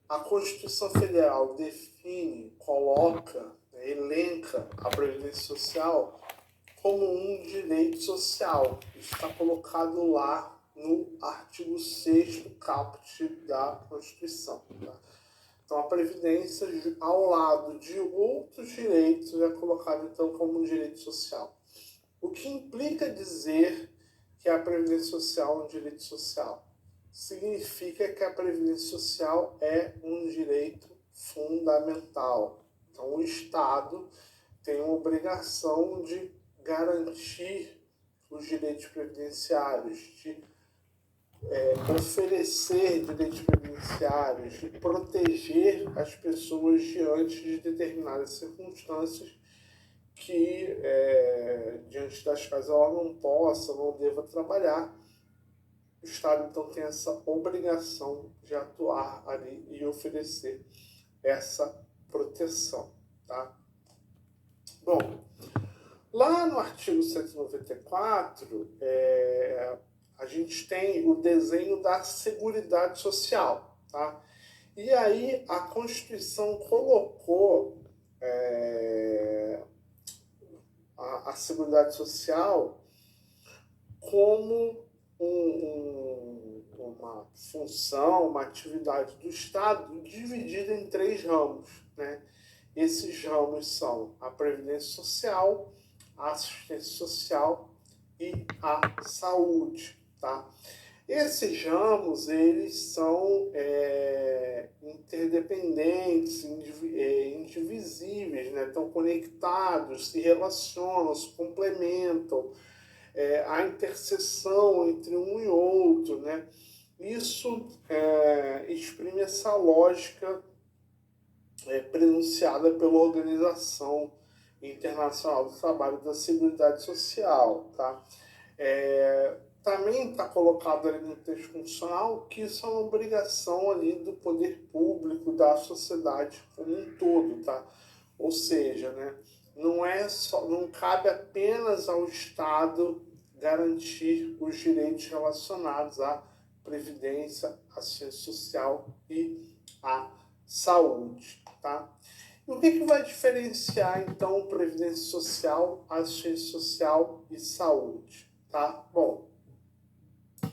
a Constituição Federal define, coloca, né, elenca a Previdência Social como um direito social. Está colocado lá no artigo 6º caput da Constituição. Tá? Então, a Previdência, ao lado de outros direitos, é colocada então como um direito social. O que implica dizer que a Previdência Social é um direito social? Significa que a Previdência Social é um direito fundamental. Então, o Estado tem a obrigação de garantir os direitos previdenciários, de oferecer direitos previdenciários, de proteger as pessoas diante de determinadas circunstâncias que, diante das quais ela não possa, não deva trabalhar. O Estado, então, tem essa obrigação de atuar ali e oferecer essa proteção. Tá? Bom, lá no artigo 194, a gente tem o desenho da Seguridade Social. Tá? E aí a Constituição colocou a Seguridade Social como uma função, uma atividade do Estado dividida em 3 ramos. Né? Esses ramos são a Previdência Social, a Assistência Social e a Saúde. Tá? Esses ramos, eles são interdependentes, indivisíveis, né? Estão conectados, se relacionam, se complementam, a interseção entre um e outro, né? Isso exprime essa lógica prenunciada pela Organização Internacional do Trabalho da Seguridade Social. Tá? Também está colocado ali no texto constitucional que isso é uma obrigação ali do poder público, da sociedade como um todo. Tá? Ou seja, né, não cabe apenas ao Estado garantir os direitos relacionados à previdência, assistência social e à saúde. Tá? E o que vai diferenciar, então, previdência social, assistência social e saúde? Tá? Bom,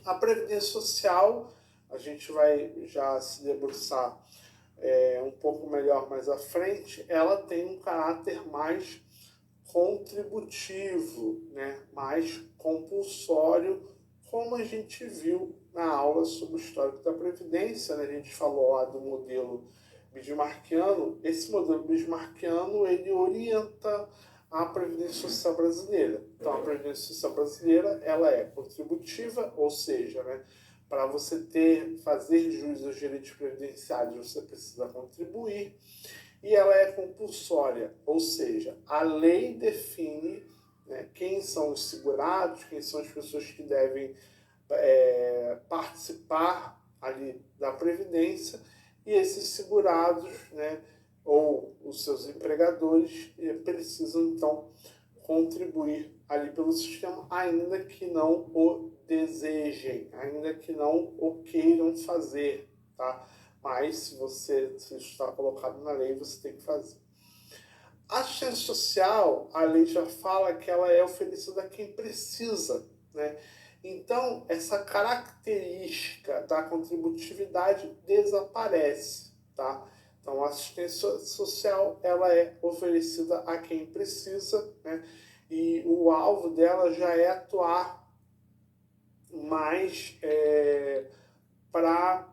a previdência social, a gente vai já se debruçar um pouco melhor mais à frente, ela tem um caráter mais contributivo, né? Mais compulsório, como a gente viu na aula sobre o histórico da Previdência. Né? A gente falou lá do modelo bismarckiano. Esse modelo bismarckiano, ele orienta a Previdência Social brasileira. Então, a Previdência Social brasileira, ela é contributiva, ou seja, né, para você fazer jus aos direitos previdenciários, você precisa contribuir. E ela é compulsória, ou seja, a lei define, né, quem são os segurados, quem são as pessoas que devem participar ali da Previdência, e esses segurados, né, ou os seus empregadores, precisam então contribuir ali pelo sistema, ainda que não o desejem, ainda que não o queiram fazer, tá? Mas se está colocado na lei, você tem que fazer. A assistência social, a lei já fala que ela é oferecida a quem precisa, né? Então, essa característica da contributividade desaparece, tá? Então, a assistência social, ela é oferecida a quem precisa, né? E o alvo dela já é atuar mais para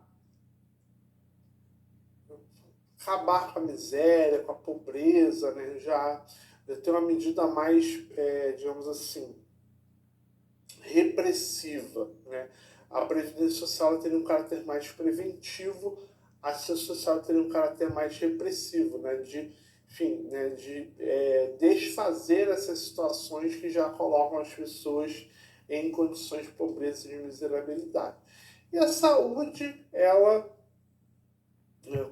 acabar com a miséria, com a pobreza, né? Já tem uma medida mais, digamos assim, repressiva, né? A Previdência Social teria um caráter mais preventivo, a Assistência Social teria um caráter mais repressivo, né? De desfazer essas situações que já colocam as pessoas em condições de pobreza e de miserabilidade. E a saúde, ela,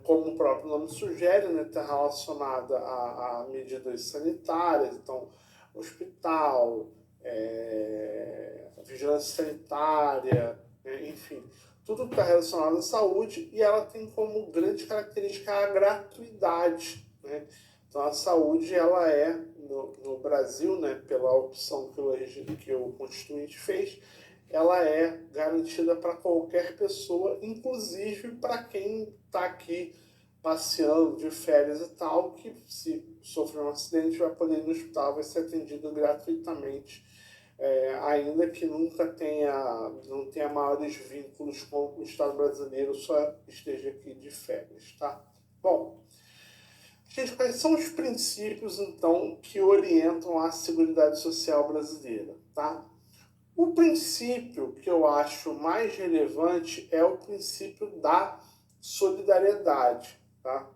como o próprio nome sugere, né, está relacionada a medidas sanitárias, então, hospital, vigilância sanitária, enfim, tudo que está relacionado à saúde, e ela tem como grande característica a gratuidade, né? Então a saúde, ela é, no Brasil, né, pela opção que o Constituinte fez, ela é garantida para qualquer pessoa, inclusive para quem está aqui passeando de férias e tal, que se sofrer um acidente vai poder ir no hospital, vai ser atendido gratuitamente, ainda que não tenha maiores vínculos com o Estado brasileiro, só esteja aqui de férias, tá? Bom, gente, quais são os princípios, então, que orientam a Seguridade Social brasileira, tá? O princípio que eu acho mais relevante é o princípio da solidariedade, tá?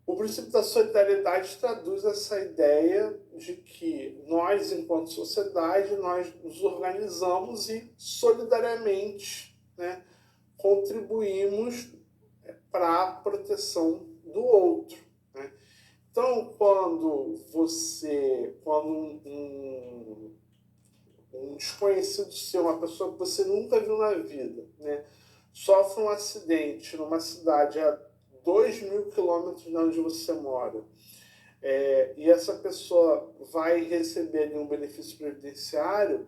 O princípio da solidariedade traduz essa ideia de que nós, enquanto sociedade, nós nos organizamos e solidariamente, né, contribuímos para a proteção do outro, né? Então, quando um desconhecido seu, uma pessoa que você nunca viu na vida, né, sofre um acidente numa cidade a 2.000 quilômetros de onde você mora, e essa pessoa vai receber ali um benefício previdenciário,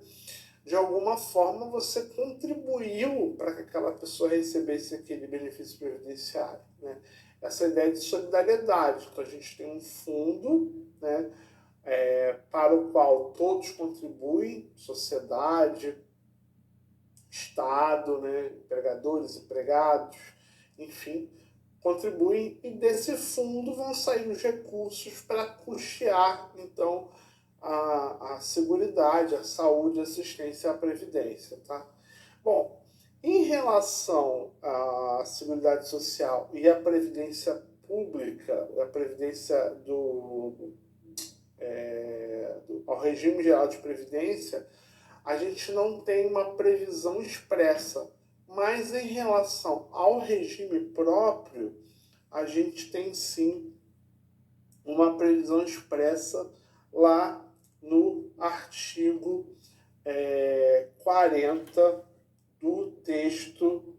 de alguma forma você contribuiu para que aquela pessoa recebesse aquele benefício previdenciário, né? Essa ideia de solidariedade. Então a gente tem um fundo, né, para o qual todos contribuem, sociedade, Estado, né, empregadores, empregados, enfim, contribuem, e desse fundo vão sair os recursos para custear, então, a seguridade, a saúde, a assistência e a previdência, tá? Bom, em relação à Seguridade Social e à Previdência Pública, a Previdência ao regime geral de Previdência, a gente não tem uma previsão expressa, mas em relação ao regime próprio, a gente tem sim uma previsão expressa lá no artigo 40 do texto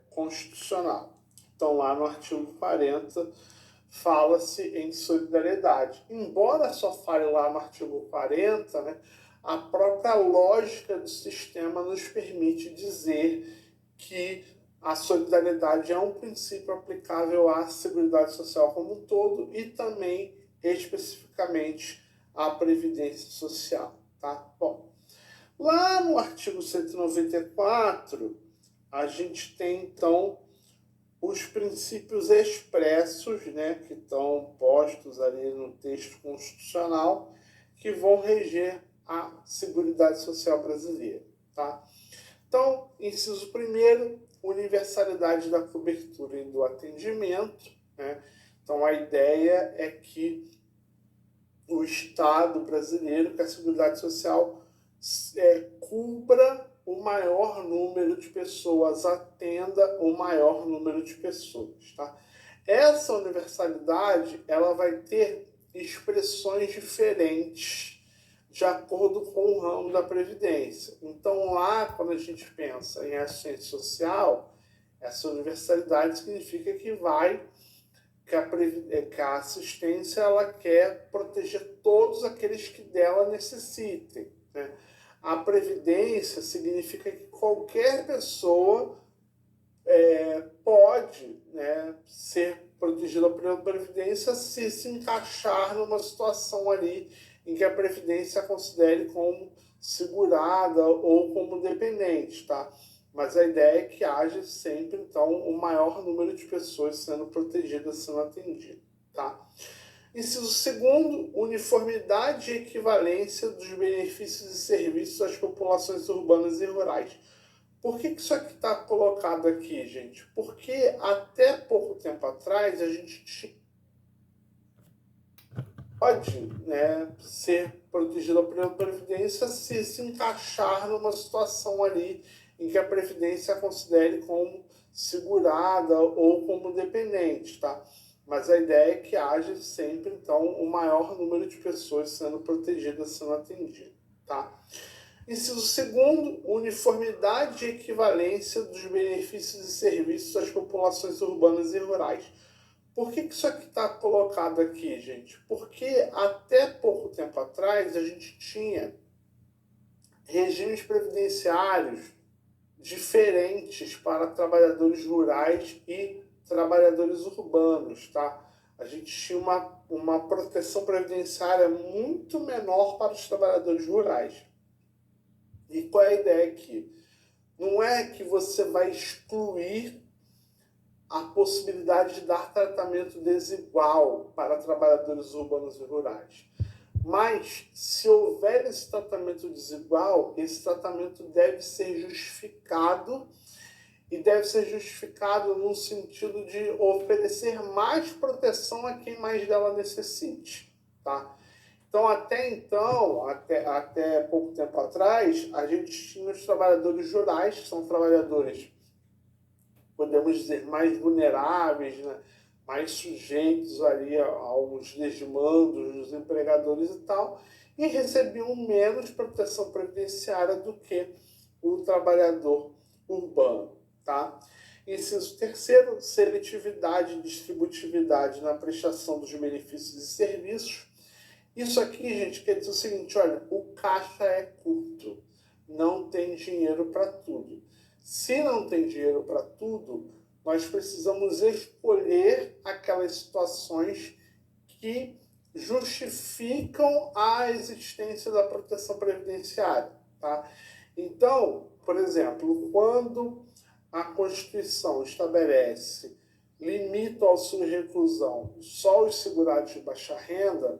constitucional. Então, lá no artigo 40, fala-se em solidariedade. Embora só fale lá no artigo 40, né, a própria lógica do sistema nos permite dizer que a solidariedade é um princípio aplicável à Seguridade Social como um todo e também, especificamente, à Previdência Social, tá? Bom, lá no artigo 194, a gente tem, então, os princípios expressos, né, que estão postos ali no texto constitucional, que vão reger a Seguridade Social brasileira, tá? Então, inciso primeiro, universalidade da cobertura e do atendimento, né? Então, a ideia é que o Estado brasileiro, que a Seguridade Social cubra o maior número de pessoas, atenda o maior número de pessoas, tá? Essa universalidade, ela vai ter expressões diferentes de acordo com o ramo da Previdência. Então, lá, quando a gente pensa em assistência social, essa universalidade significa que a assistência, ela quer proteger todos aqueles que dela necessitem, né? A Previdência significa que qualquer pessoa pode, né, ser protegida pela Previdência se encaixar numa situação ali em que a Previdência a considere como segurada ou como dependente, tá? Mas a ideia é que haja sempre, então, o maior número de pessoas sendo protegidas, sendo atendidas, tá? Inciso segundo, uniformidade e equivalência dos benefícios e serviços às populações urbanas e rurais. Por que isso aqui está colocado aqui, gente? Porque até pouco tempo atrás a gente pode, né, ser protegido pela Previdência se encaixar numa situação ali em que a Previdência a considere como segurada ou como dependente, tá? Mas a ideia é que haja sempre, então, o maior número de pessoas sendo protegidas, sendo atendidas, tá? Inciso segundo, uniformidade e equivalência dos benefícios e serviços às populações urbanas e rurais. Por que isso aqui está colocado aqui, gente? Porque até pouco tempo atrás a gente tinha regimes previdenciários diferentes para trabalhadores rurais e trabalhadores urbanos, tá? A gente tinha uma proteção previdenciária muito menor para os trabalhadores rurais. E qual é a ideia aqui? Não é que você vai excluir a possibilidade de dar tratamento desigual para trabalhadores urbanos e rurais. Mas, se houver esse tratamento desigual, esse tratamento deve ser justificado, e deve ser justificado no sentido de oferecer mais proteção a quem mais dela necessite, tá? Então, até pouco tempo atrás, a gente tinha os trabalhadores rurais, que são trabalhadores, podemos dizer, mais vulneráveis, né? Mais sujeitos ali aos desmandos dos empregadores e tal, e recebiam menos proteção previdenciária do que o trabalhador urbano, tá? Inciso terceiro, seletividade e distributividade na prestação dos benefícios e serviços. Isso aqui, gente, quer dizer o seguinte, olha, o caixa é curto, não tem dinheiro para tudo. Se não tem dinheiro para tudo, nós precisamos escolher aquelas situações que justificam a existência da proteção previdenciária, tá? Então, por exemplo, quando a Constituição estabelece limite ao auxílio-reclusão só os segurados de baixa renda,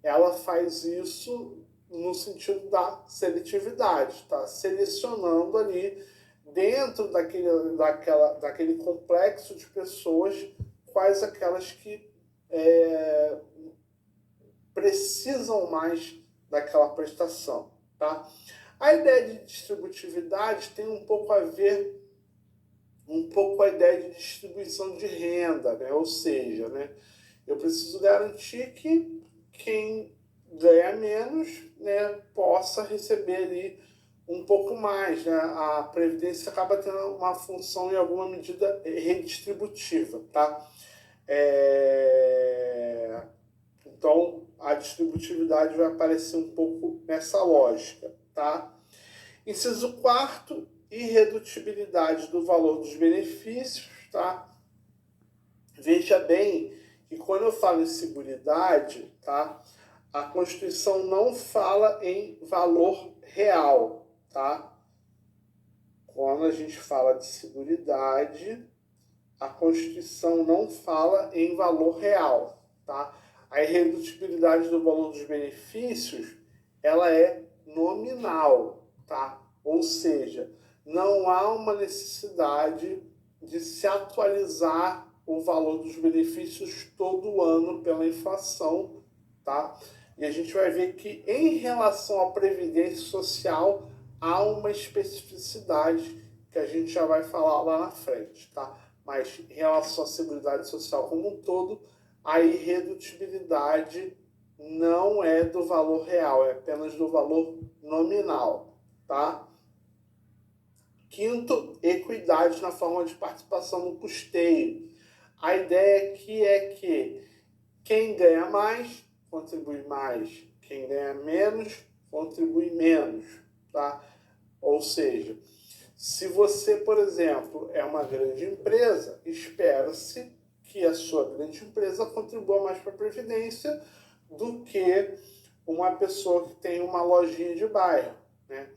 ela faz isso no sentido da seletividade, tá? Selecionando ali dentro daquele complexo de pessoas, quais aquelas que precisam mais daquela prestação, tá? A ideia de distributividade tem um pouco a ver com a ideia de distribuição de renda, né? Ou seja, né, eu preciso garantir que quem ganha menos, né, possa receber ali um pouco mais, né? A Previdência acaba tendo uma função, em alguma medida, redistributiva, tá? Então, a distributividade vai aparecer um pouco nessa lógica, tá? Inciso quarto, irredutibilidade do valor dos benefícios, tá? Veja bem que quando eu falo em seguridade, tá? A Constituição não fala em valor real, tá? Quando a gente fala de seguridade, a Constituição não fala em valor real, tá? A irredutibilidade do valor dos benefícios, ela é nominal, tá? Ou seja, não há uma necessidade de se atualizar o valor dos benefícios todo ano pela inflação, tá? E a gente vai ver que, em relação à Previdência Social, há uma especificidade que a gente já vai falar lá na frente, tá? Mas em relação à Seguridade Social como um todo, a irredutibilidade não é do valor real, é apenas do valor nominal, tá? Quinto, equidade na forma de participação no custeio. A ideia aqui é que quem ganha mais, contribui mais. Quem ganha menos, contribui menos, tá? Ou seja, se você, por exemplo, é uma grande empresa, espera-se que a sua grande empresa contribua mais para a Previdência do que uma pessoa que tem uma lojinha de bairro, né?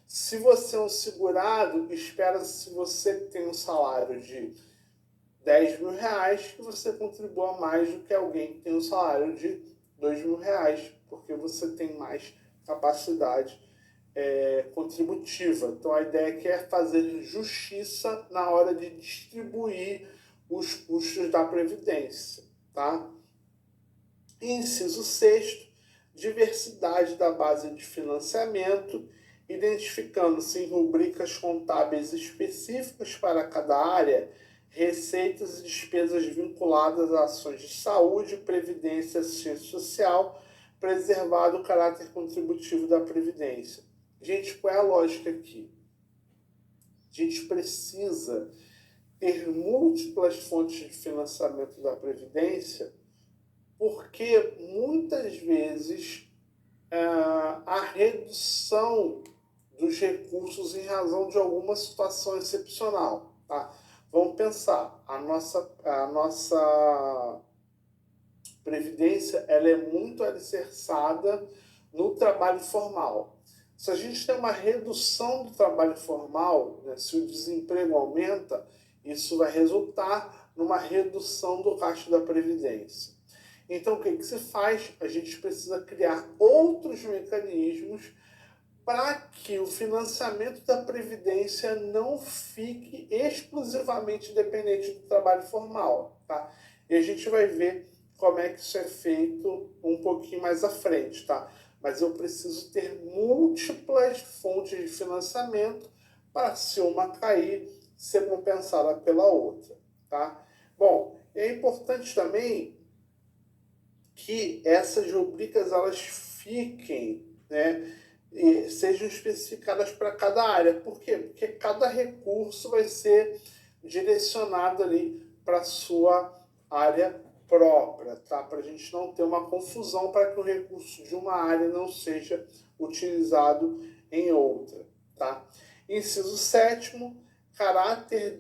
Se você é um segurado, espera-se, se você tem um salário de 10 mil reais, que você contribua mais do que alguém que tem um salário de 2 mil reais, porque você tem mais capacidade contributiva. Então, a ideia aqui é fazer justiça na hora de distribuir os custos da Previdência, tá? Inciso sexto, diversidade da base de financiamento, identificando-se em rubricas contábeis específicas para cada área, receitas e despesas vinculadas a ações de saúde, previdência e assistência social, preservado o caráter contributivo da Previdência. Gente, qual é a lógica aqui? A gente precisa ter múltiplas fontes de financiamento da Previdência, porque muitas vezes a redução dos recursos em razão de alguma situação excepcional. Tá? Vamos pensar, a nossa Previdência ela é muito alicerçada no trabalho formal. Se a gente tem uma redução do trabalho formal, né, se o desemprego aumenta, isso vai resultar numa redução do gasto da Previdência. Então, o que se faz? A gente precisa criar outros mecanismos para que o financiamento da Previdência não fique exclusivamente dependente do trabalho formal. Tá? E a gente vai ver como é que isso é feito um pouquinho mais à frente. Tá? Mas eu preciso ter múltiplas fontes de financiamento para, se uma cair, ser compensada pela outra. Tá? Bom, é importante também que essas rubricas elas fiquem, né, e sejam especificadas para cada área. Por quê? Porque cada recurso vai ser direcionado ali para a sua área própria, tá? Para a gente não ter uma confusão, para que o recurso de uma área não seja utilizado em outra, tá? Inciso 7º, caráter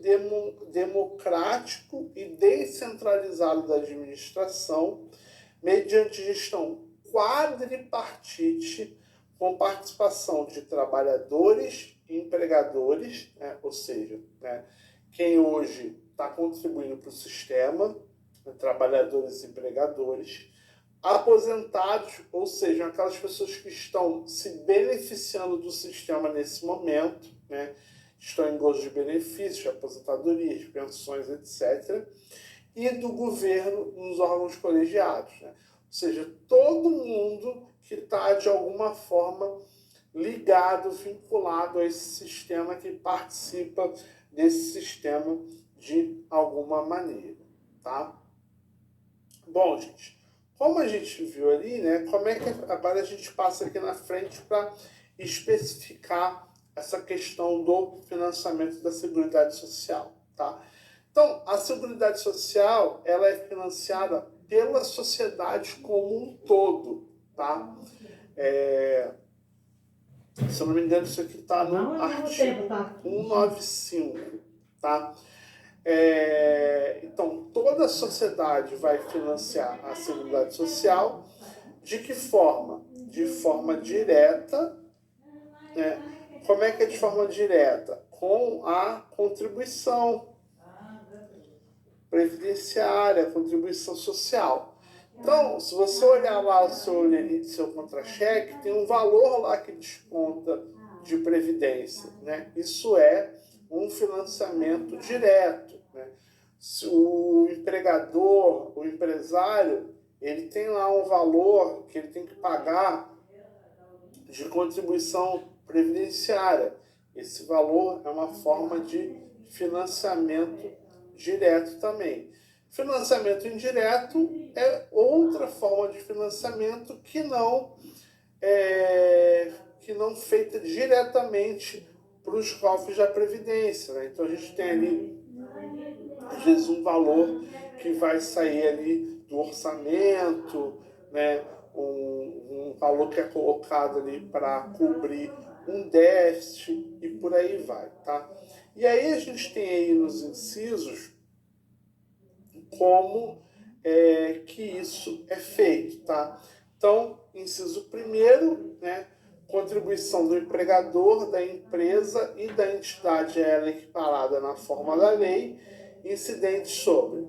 democrático e descentralizado da administração, mediante gestão quadripartite, com participação de trabalhadores e empregadores, né? Ou seja, né, quem hoje está contribuindo para o sistema, né, trabalhadores e empregadores, aposentados, ou seja, aquelas pessoas que estão se beneficiando do sistema nesse momento, né, estão em gozo de benefícios, de aposentadorias, pensões, etc., e do governo nos órgãos colegiados, né? Ou seja, todo mundo que está, de alguma forma, ligado, vinculado a esse sistema, que participa desse sistema de alguma maneira, tá? Bom, gente, como a gente viu ali, né, como é que agora a gente passa aqui na frente para especificar essa questão do financiamento da Seguridade Social, tá? Então, a Seguridade Social, ela é financiada pela sociedade como um todo, tá? Se eu não me engano, isso aqui está no artigo 195, tá? Então, toda a sociedade vai financiar a Seguridade Social. De que forma? De forma direta, né? Como é que é de forma direta? Com a contribuição previdenciária, contribuição social. Então, se você olhar lá o seu contra-cheque, tem um valor lá que desconta de previdência, né? Isso é um financiamento direto, né? Se o empregador, o empresário, ele tem lá um valor que ele tem que pagar de contribuição previdenciária. Esse valor é uma forma de financiamento direto também. Financiamento indireto é outra forma de financiamento que não feita diretamente para os cofres da Previdência, né? Então a gente tem ali, às vezes, um valor que vai sair ali do orçamento, né? Um valor que é colocado ali para cobrir um déficit e por aí vai, tá? E aí a gente tem aí nos incisos como que isso é feito, tá? Então, inciso 1º, né? Contribuição do empregador, da empresa e da entidade ela equiparada na forma da lei, incidentes sobre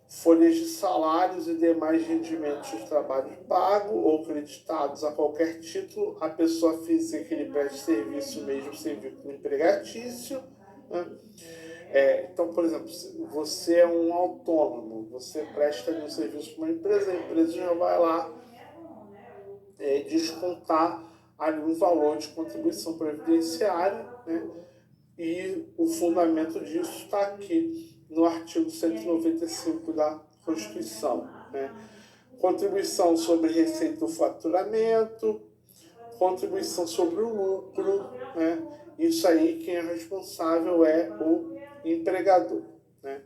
folhas de salários e demais rendimentos de trabalho pago ou creditados a qualquer título à pessoa física que lhe preste serviço, mesmo sem vínculo empregatício, né? Então, por exemplo, você é um autônomo, você presta ali um serviço para uma empresa, a empresa já vai lá descontar ali um valor de contribuição previdenciária, né? E o fundamento disso está aqui no artigo 195 da Constituição, né? Contribuição sobre receita do faturamento, contribuição sobre o lucro, né? Isso aí quem é responsável é o empregador, né?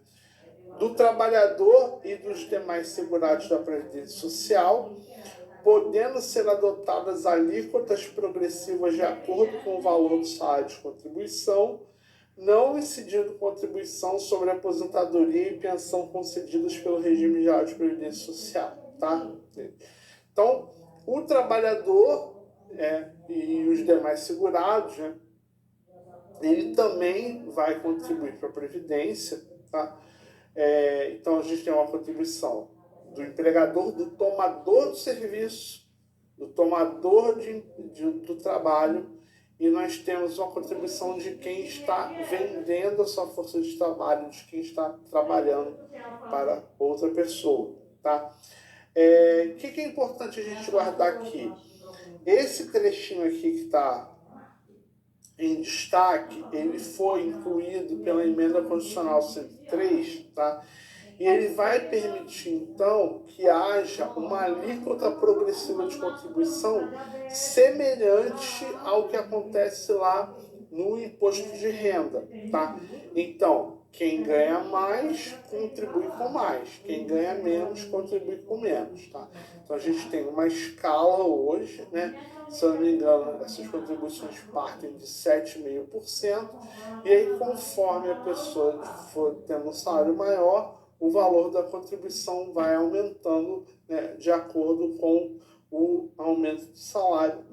Do trabalhador e dos demais segurados da Previdência Social, podendo ser adotadas alíquotas progressivas de acordo com o valor do salário de contribuição, não incidindo contribuição sobre a aposentadoria e pensão concedidas pelo regime geral de Previdência Social, tá? Então, o trabalhador e os demais segurados, né, ele também vai contribuir para a Previdência, tá? Então, a gente tem uma contribuição do empregador, do tomador do serviço, do tomador do trabalho, e nós temos uma contribuição de quem está vendendo a sua força de trabalho, de quem está trabalhando para outra pessoa, tá? O que é importante a gente guardar aqui? Esse trechinho aqui que está em destaque, ele foi incluído pela Emenda Constitucional 103, tá? E ele vai permitir, então, que haja uma alíquota progressiva de contribuição semelhante ao que acontece lá no imposto de renda, tá? Então, quem ganha mais, contribui com mais. Quem ganha menos, contribui com menos, tá? Então, a gente tem uma escala hoje, né? Se eu não me engano, essas contribuições partem de 7,5%, e aí, conforme a pessoa for tendo um salário maior, o valor da contribuição vai aumentando, né, de acordo com o aumento do salário.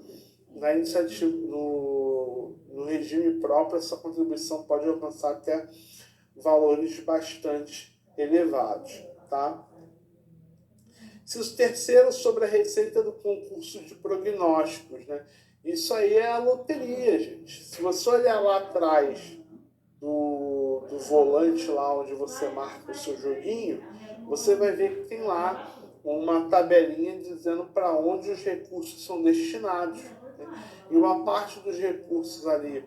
Na iniciativa, no regime próprio, essa contribuição pode alcançar até valores bastante elevados, tá? Inciso terceiro, sobre a receita do concurso de prognósticos, né? Isso aí é a loteria, gente. Se você olhar lá atrás do volante, lá onde você marca o seu joguinho, você vai ver que tem lá uma tabelinha dizendo para onde os recursos são destinados, né? E uma parte dos recursos ali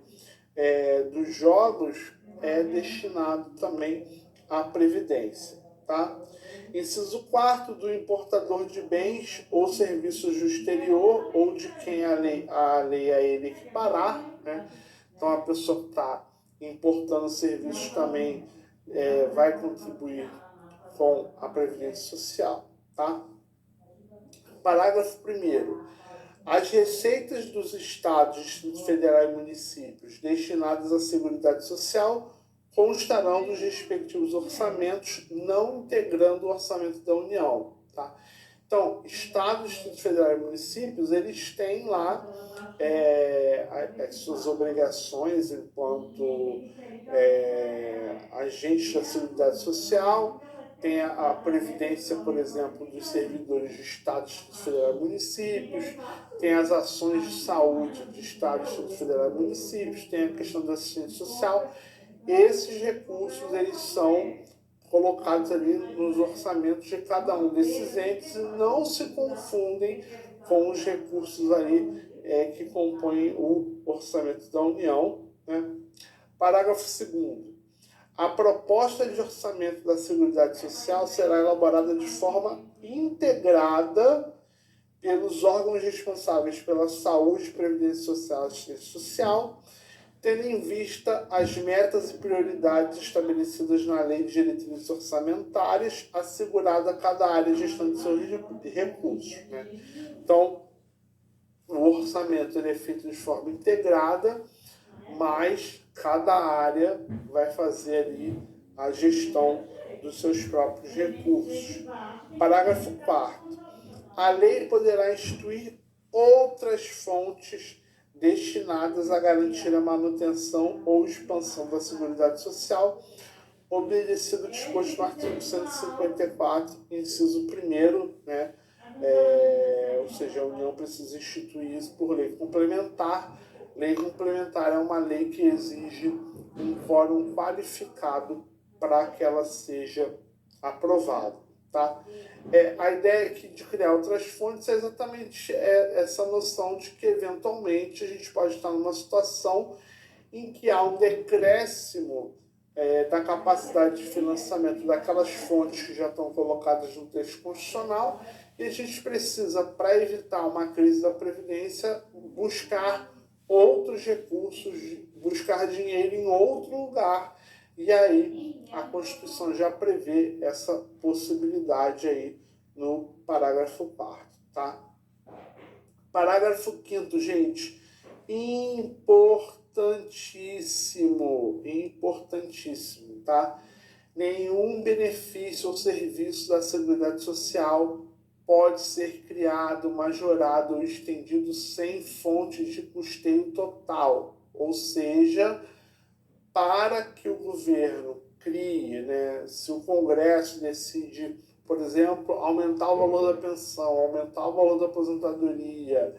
dos jogos é destinado também à Previdência, tá? Inciso 4, do importador de bens ou serviços do exterior ou de quem a lei a ele equiparar, né? Então, a pessoa que está importando serviços também vai contribuir com a Previdência Social, tá? Parágrafo 1º. As receitas dos Estados, Distrito Federal e municípios destinadas à Seguridade Social constarão dos respectivos orçamentos, não integrando o orçamento da União, tá? Então, Estados, Distrito Federal e municípios, eles têm lá as suas obrigações enquanto agentes da Seguridade Social, tem a previdência, por exemplo, dos servidores de Estados, Distrito Federal e municípios, tem as ações de saúde de Estados, Distrito Federal e municípios, tem a questão da assistência social. Esses recursos, eles são colocados ali nos orçamentos de cada um desses entes e não se confundem com os recursos ali que compõem o orçamento da União, né? Parágrafo 2º. A proposta de orçamento da Seguridade Social será elaborada de forma integrada pelos órgãos responsáveis pela saúde, previdência social e assistência social, tendo em vista as metas e prioridades estabelecidas na Lei de Diretrizes Orçamentárias, assegurada a cada área gestando seus recursos, né? Então, o orçamento é feito de forma integrada, mas cada área vai fazer ali a gestão dos seus próprios recursos. Parágrafo 4º. A lei poderá instituir outras fontes destinadas a garantir a manutenção ou expansão da Seguridade Social, obedecido o disposto no artigo 154, inciso 1º, né? Ou seja, a União precisa instituir isso por lei complementar. Lei complementar é uma lei que exige um quórum qualificado para que ela seja aprovada, tá? A ideia aqui de criar outras fontes é exatamente essa noção de que, eventualmente, a gente pode estar numa situação em que há um decréscimo da capacidade de financiamento daquelas fontes que já estão colocadas no texto constitucional, e E a gente precisa, para evitar uma crise da Previdência, buscar outros recursos, buscar dinheiro em outro lugar. E aí a Constituição já prevê essa possibilidade aí no parágrafo 4º, tá? Parágrafo 5º, gente, importantíssimo, tá? Nenhum benefício ou serviço da Seguridade Social pode ser criado, majorado ou estendido sem fonte de custeio total. Ou seja, para que o governo crie, né, se o Congresso decide, por exemplo, aumentar o valor da pensão, aumentar o valor da aposentadoria,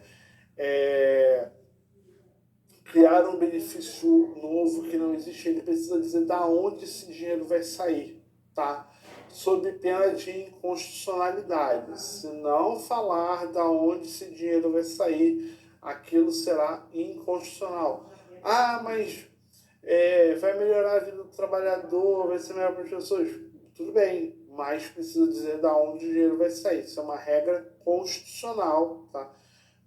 criar um benefício novo que não existe, ele precisa dizer da onde esse dinheiro vai sair, tá? Sob pena de inconstitucionalidade. Se não falar da onde esse dinheiro vai sair, aquilo será inconstitucional. Ah, mas vai melhorar a vida do trabalhador, vai ser melhor para as pessoas. Tudo bem, mas precisa dizer da onde o dinheiro vai sair. Isso é uma regra constitucional, tá?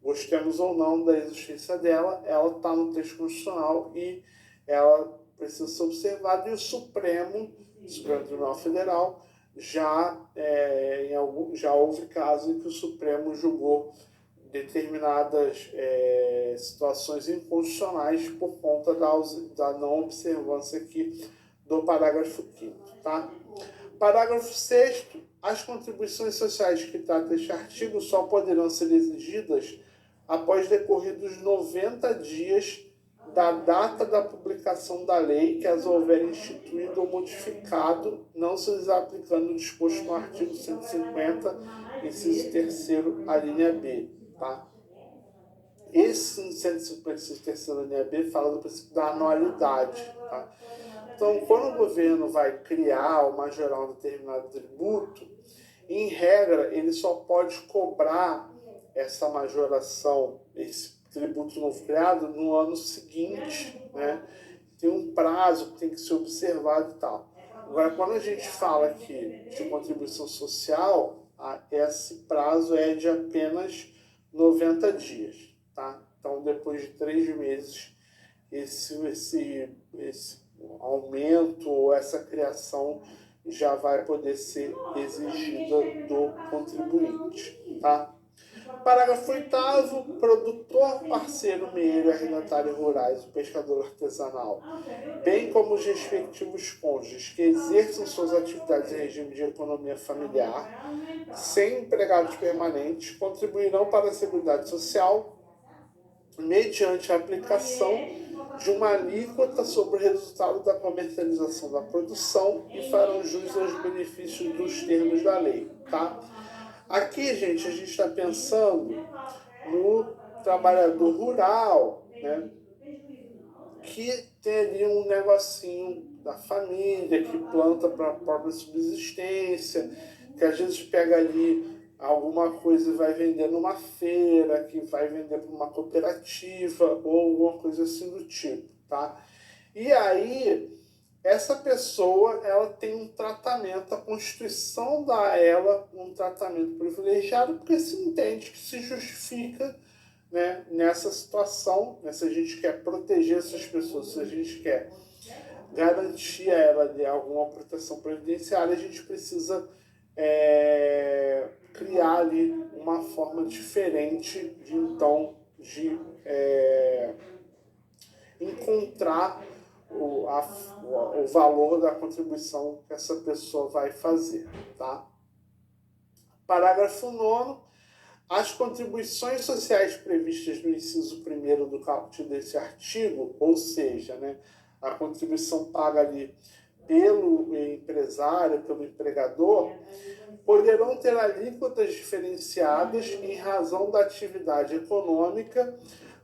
Gostemos ou não da existência dela, ela está no texto constitucional e ela precisa ser observada. E o Supremo Tribunal Federal, já houve casos em que o Supremo julgou determinadas situações inconstitucionais por conta da não observância aqui do parágrafo 5º, tá? Parágrafo 6º, as contribuições sociais que trata este artigo só poderão ser exigidas após decorridos 90 dias da data da publicação da lei que as houver instituído ou modificado, não se lhes aplicando o disposto no artigo 150, inciso 3º, a linha B, tá? Esse 150, inciso 3º, a linha B, fala do princípio da anualidade, tá? Então, quando o governo vai criar ou majorar um determinado tributo, em regra, ele só pode cobrar essa majoração, esse tributo novo criado, no ano seguinte, né? Tem um prazo que tem que ser observado e tal. Agora, quando a gente fala aqui de contribuição social, esse prazo é de apenas 90 dias, tá? Então, depois de 3 meses, esse aumento ou essa criação já vai poder ser exigida do contribuinte, tá? Parágrafo 8º, produtor, parceiro, meeiro, arrendatário rurais, o pescador artesanal, bem como os respectivos cônjuges que exerçam suas atividades em regime de economia familiar, sem empregados permanentes, contribuirão para a Seguridade Social mediante a aplicação de uma alíquota sobre o resultado da comercialização da produção e farão jus aos benefícios dos termos da lei, tá? Aqui, gente, a gente está pensando no trabalhador rural, né, que tem ali um negocinho da família, que planta para a própria subsistência, que às vezes pega ali alguma coisa e vai vender numa feira, que vai vender para uma cooperativa ou alguma coisa assim do tipo, tá? E aí, essa pessoa, ela tem um tratamento, a Constituição dá a ela um tratamento privilegiado, porque se entende que se justifica, né, nessa situação, né, se a gente quer proteger essas pessoas, se a gente quer garantir a ela de alguma proteção previdenciária, a gente precisa criar ali uma forma diferente de encontrar o valor da contribuição que essa pessoa vai fazer, tá? Parágrafo 9º. As contribuições sociais previstas no inciso 1º do caput desse artigo, ou seja, né, a contribuição paga ali pelo empresário, pelo empregador, poderão ter alíquotas diferenciadas em razão da atividade econômica,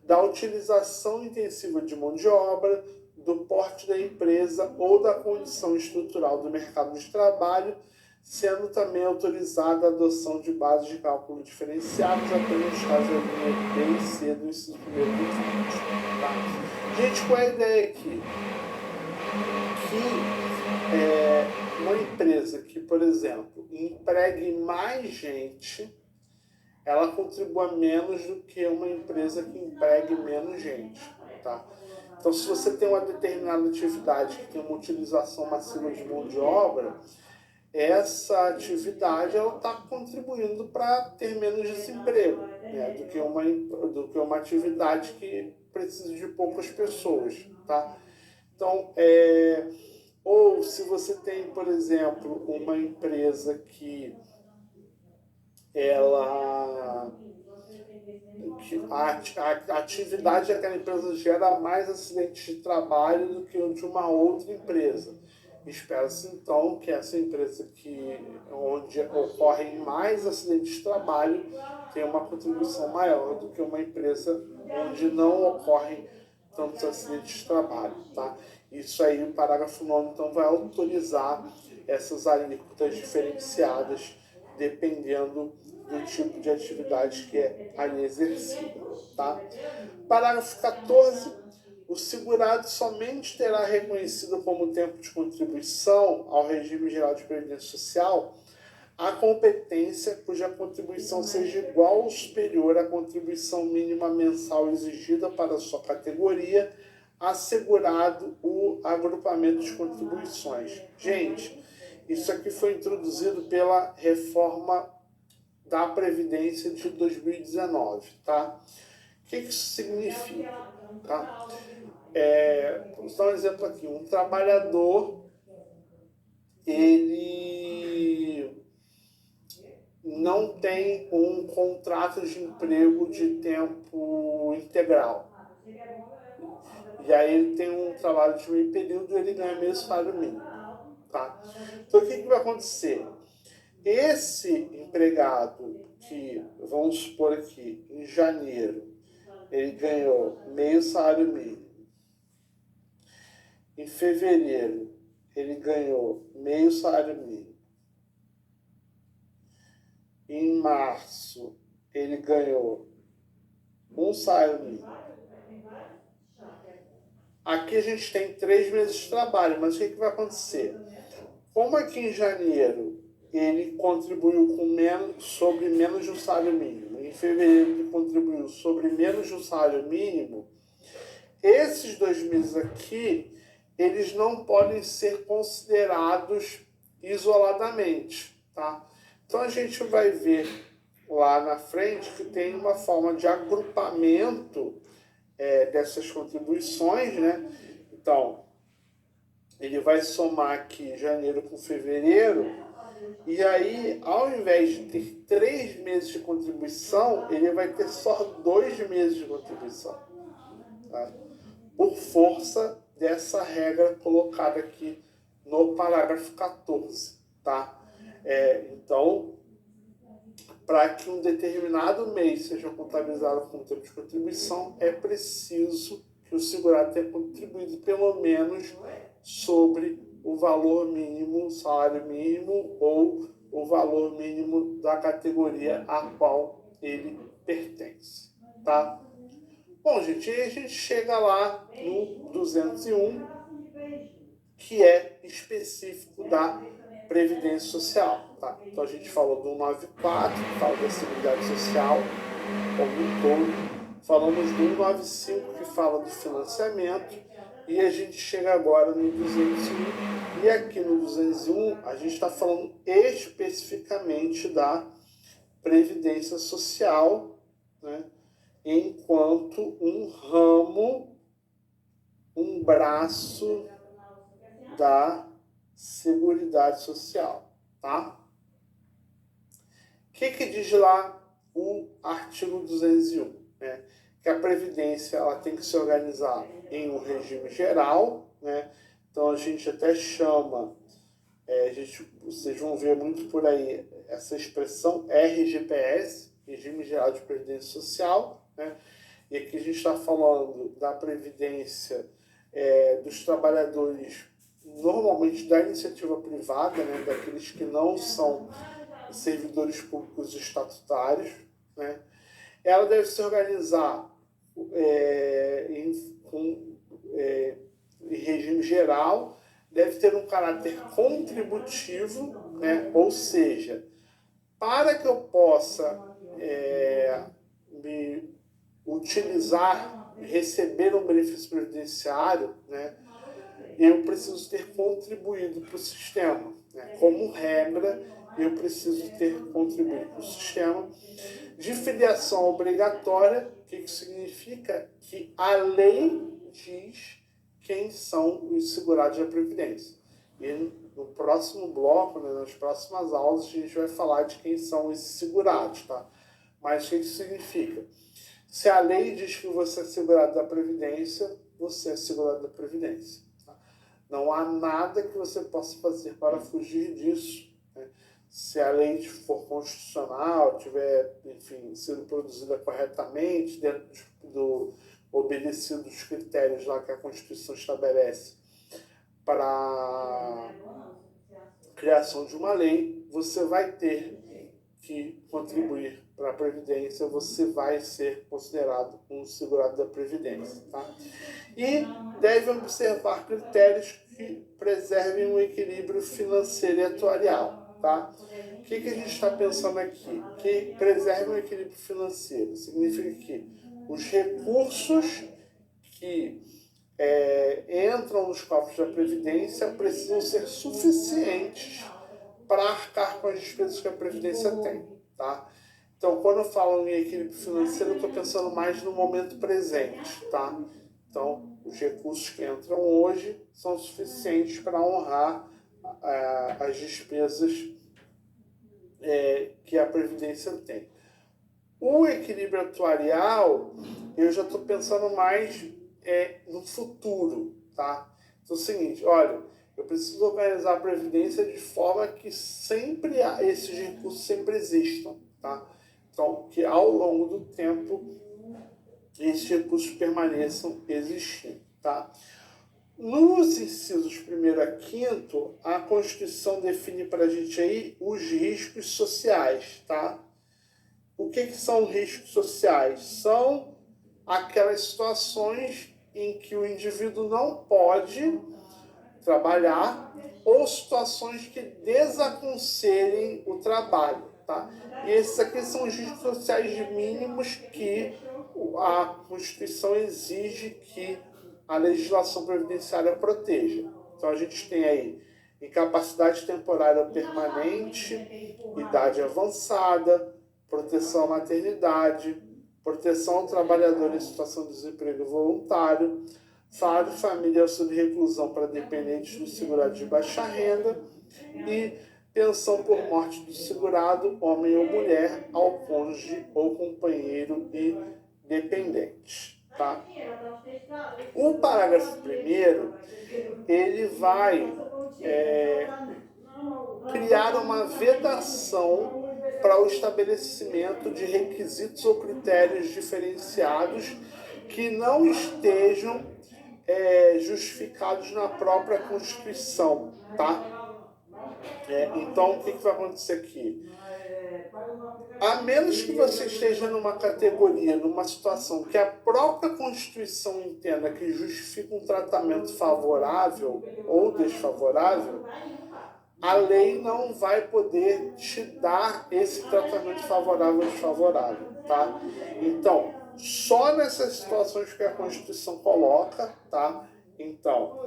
da utilização intensiva de mão de obra, do porte da empresa ou da condição estrutural do mercado de trabalho, sendo também autorizada a adoção de bases de cálculo diferenciadas apenas nos casos da linha B e C do inciso 1º do caput, tá? Gente, qual é a ideia aqui? Que uma empresa que, por exemplo, empregue mais gente, ela contribua menos do que uma empresa que empregue menos gente, tá? Então, se você tem uma determinada atividade que tem uma utilização massiva de mão de obra, essa atividade está contribuindo para ter menos desemprego, né, do que uma atividade que precisa de poucas pessoas, tá? Então, ou se você tem, por exemplo, uma empresa que ela a atividade daquela empresa gera mais acidentes de trabalho do que o de uma outra empresa. Espera-se então que essa empresa onde ocorrem mais acidentes de trabalho tenha uma contribuição maior do que uma empresa onde não ocorrem tantos acidentes de trabalho, tá? Isso aí o parágrafo 9 então vai autorizar essas alíquotas diferenciadas dependendo do tipo de atividade que é ali exercida, tá? Parágrafo 14. O segurado somente terá reconhecido como tempo de contribuição ao regime geral de previdência social a competência cuja contribuição seja igual ou superior à contribuição mínima mensal exigida para a sua categoria, assegurado o agrupamento de contribuições. Gente, isso aqui foi introduzido pela reforma da Previdência de 2019, tá? O que isso significa? Tá? Vou dar um exemplo aqui. Um trabalhador, ele não tem um contrato de emprego de tempo integral. E aí ele tem um trabalho de meio período e ele ganha meio salário mínimo. Tá? Então o que vai acontecer? Esse empregado que, vamos supor aqui, em janeiro, ele ganhou meio salário mínimo. Em fevereiro, ele ganhou meio salário mínimo. Em março, ele ganhou um salário mínimo. Aqui a gente tem 3 meses de trabalho, mas o que vai acontecer? Como aqui em janeiro ele contribuiu sobre menos de um salário mínimo, em fevereiro ele contribuiu sobre menos de um salário mínimo, esses 2 meses aqui, eles não podem ser considerados isoladamente, tá? Então a gente vai ver lá na frente que tem uma forma de agrupamento dessas contribuições, né? Então, ele vai somar aqui janeiro com fevereiro, e aí, ao invés de ter 3 meses de contribuição, ele vai ter só 2 meses de contribuição, tá? Por força dessa regra colocada aqui no parágrafo 14, tá? Então, para que um determinado mês seja contabilizado como tempo de contribuição, é preciso que o segurado tenha contribuído pelo menos sobre o valor mínimo, salário mínimo ou o valor mínimo da categoria a qual ele pertence, tá? Bom, gente, aí a gente chega lá no 201, que é específico da Previdência Social, tá? Então a gente falou do 194, que fala da Seguridade Social como um todo, falamos do 195, que fala do financiamento, e a gente chega agora no 201, e aqui no 201 a gente está falando especificamente da Previdência Social, né? Enquanto um ramo, um braço da Seguridade Social, tá? O que diz lá o artigo 201? Né? Que a Previdência ela tem que se organizar em um regime geral, né? Então a gente até chama, vocês vão ver muito por aí essa expressão RGPS, Regime Geral de Previdência Social, né? E aqui a gente está falando da previdência dos trabalhadores, normalmente da iniciativa privada, né? Daqueles que não são servidores públicos estatutários, né? Ela deve se organizar em regime geral, deve ter um caráter contributivo, né? Ou seja, para que eu possa utilizar, receber um benefício previdenciário, né, eu preciso ter contribuído para o sistema. Né? Como regra, eu preciso ter contribuído para o sistema. De filiação obrigatória, o que significa? Que a lei diz quem são os segurados da Previdência. E no próximo bloco, né, nas próximas aulas, a gente vai falar de quem são esses segurados. Tá? Mas o que isso significa? Se a lei diz que você é segurado da Previdência, você é segurado da Previdência. Tá? Não há nada que você possa fazer para fugir disso. Né? Se a lei for constitucional, tiver, enfim, sido produzida corretamente, dentro do obedecido os critérios lá que a Constituição estabelece para a criação de uma lei, você vai ter que contribuir para a Previdência, você vai ser considerado um segurado da Previdência. Tá? E deve observar critérios que preservem o equilíbrio financeiro e atuarial. Tá? O que a gente está pensando aqui? Que preserve o equilíbrio financeiro. Significa que os recursos que entram nos cofres da Previdência precisam ser suficientes para arcar com as despesas que a Previdência tem. Tá? Então, quando eu falo em equilíbrio financeiro, eu estou pensando mais no momento presente. Tá? Então, os recursos que entram hoje são suficientes para honrar as despesas que a Previdência tem. O equilíbrio atuarial, eu já estou pensando mais no futuro. Tá? Então é o seguinte, olha, eu preciso organizar a Previdência de forma que sempre esses recursos sempre existam. Tá? Então, que ao longo do tempo, esses recursos permaneçam existindo. Tá? Nos incisos 1º a 5º, a Constituição define para a gente aí os riscos sociais. Tá? O que são riscos sociais? São aquelas situações em que o indivíduo não pode trabalhar ou situações que desaconselhem o trabalho. Tá? E esses aqui são os riscos sociais mínimos que a Constituição exige que a legislação previdenciária proteja. Então a gente tem aí incapacidade temporária permanente, idade avançada, proteção à maternidade, proteção ao trabalhador em situação de desemprego voluntário, salário de família e auxílio de reclusão para dependentes do segurado de baixa renda e pensão por morte do segurado, homem ou mulher, ao cônjuge ou companheiro e dependente. Tá? O parágrafo 1º, ele vai criar uma vedação para o estabelecimento de requisitos ou critérios diferenciados que não estejam justificados na própria Constituição. Tá? Então, o que vai acontecer aqui? A menos que você esteja numa categoria, numa situação que a própria Constituição entenda que justifica um tratamento favorável ou desfavorável, a lei não vai poder te dar esse tratamento favorável ou desfavorável. Tá? Então, só nessas situações que a Constituição coloca, tá? Então,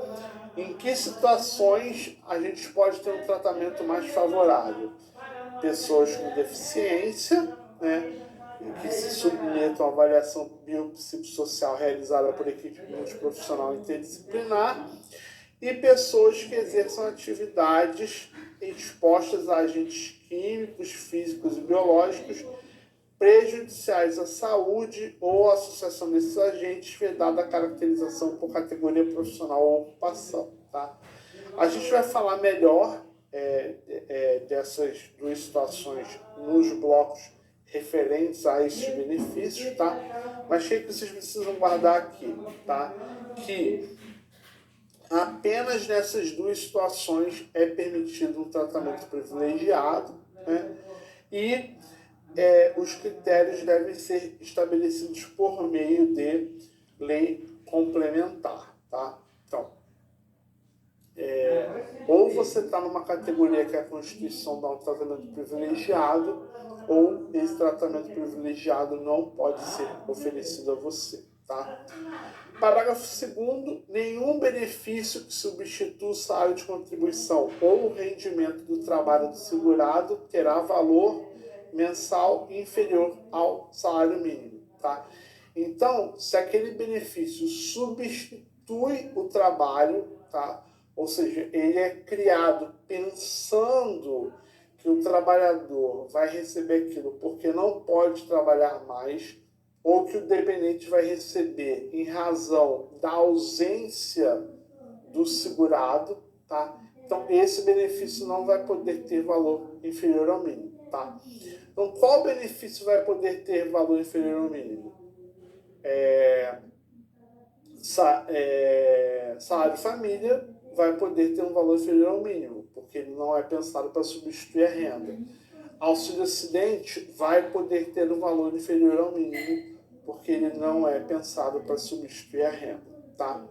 em que situações a gente pode ter um tratamento mais favorável? Pessoas com deficiência, né, que se submetam à avaliação biopsicossocial realizada por equipe multiprofissional interdisciplinar e pessoas que exerçam atividades expostas a agentes químicos, físicos e biológicos prejudiciais à saúde ou à associação desses agentes, vedada a caracterização por categoria profissional ou ocupação. Tá? A gente vai falar melhor dessas duas situações nos blocos referentes a esses benefícios, tá? Mas o que vocês precisam guardar aqui, tá? Que apenas nessas duas situações é permitido um tratamento privilegiado, né? E os critérios devem ser estabelecidos por meio de lei complementar, tá? Então, ou ou você está numa categoria que a Constituição dá um tratamento privilegiado, ou esse tratamento privilegiado não pode ser oferecido a você, tá? Parágrafo 2º, nenhum benefício que substitua o salário de contribuição ou o rendimento do trabalho do segurado terá valor mensal inferior ao salário mínimo, tá? Então, se aquele benefício substitui o trabalho, tá? Ou seja, ele é criado pensando que o trabalhador vai receber aquilo porque não pode trabalhar mais, ou que o dependente vai receber em razão da ausência do segurado, tá? Então, esse benefício não vai poder ter valor inferior ao mínimo, tá? Então, qual benefício vai poder ter valor inferior ao mínimo? Salário família vai poder ter um valor inferior ao mínimo, porque ele não é pensado para substituir a renda. Auxílio acidente vai poder ter um valor inferior ao mínimo, porque ele não é pensado para substituir a renda, tá?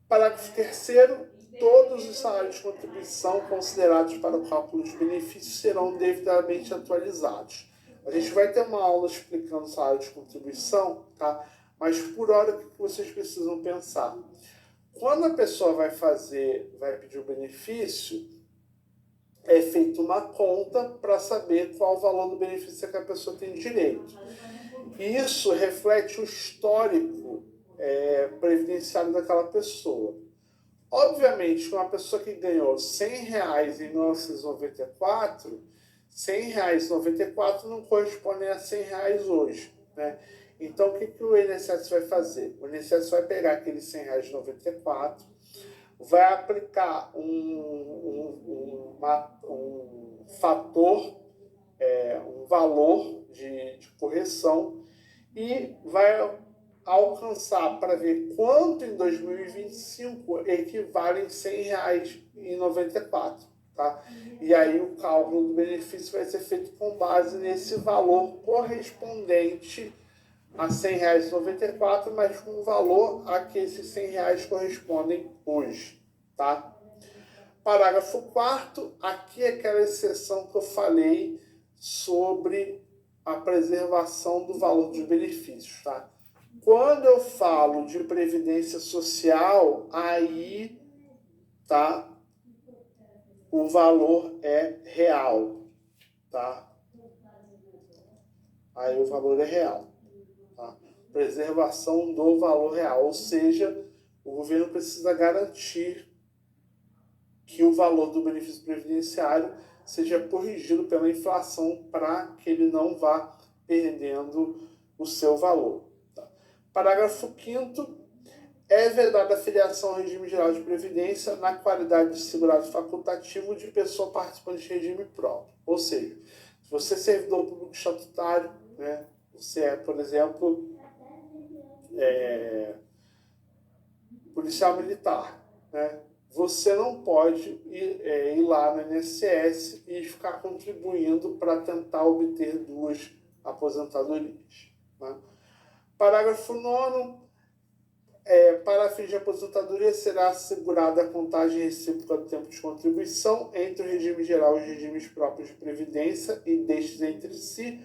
Parágrafo 3º, todos os salários de contribuição considerados para o cálculo de benefícios serão devidamente atualizados. A gente vai ter uma aula explicando o salário de contribuição, tá? Mas por hora, o que vocês precisam pensar? Quando a pessoa vai pedir o benefício, é feita uma conta para saber qual o valor do benefício que a pessoa tem direito. Isso reflete o histórico previdenciário daquela pessoa. Obviamente, uma pessoa que ganhou R$100 em 1994, R$100,94 não correspondem a R$100 hoje, né? Então, o que o INSS vai fazer? O INSS vai pegar aqueles R$100,94, vai aplicar um fator, um valor de correção e vai alcançar para ver quanto em 2025 equivale em R$100,94, tá? E aí o cálculo do benefício vai ser feito com base nesse valor correspondente a R$100,94, mas com o valor a que esses R$100 correspondem hoje, tá? Parágrafo 4º, aqui é aquela exceção que eu falei sobre a preservação do valor dos benefícios, tá? Quando eu falo de previdência social, aí, tá, o valor é real, tá? Aí o valor é real, tá? Preservação do valor real, ou seja, o governo precisa garantir que o valor do benefício previdenciário seja corrigido pela inflação para que ele não vá perdendo o seu valor. Tá? Parágrafo 5º. É vedada a filiação ao regime geral de previdência na qualidade de segurado facultativo de pessoa participante de regime próprio. Ou seja, se você é servidor público estatutário, né, você é, por exemplo, policial militar, né, você não pode ir lá no INSS e ficar contribuindo para tentar obter 2 aposentadorias. Né? Parágrafo 9º. Para fins de aposentadoria, será assegurada a contagem recíproca do tempo de contribuição entre o regime geral e os regimes próprios de previdência e destes entre si,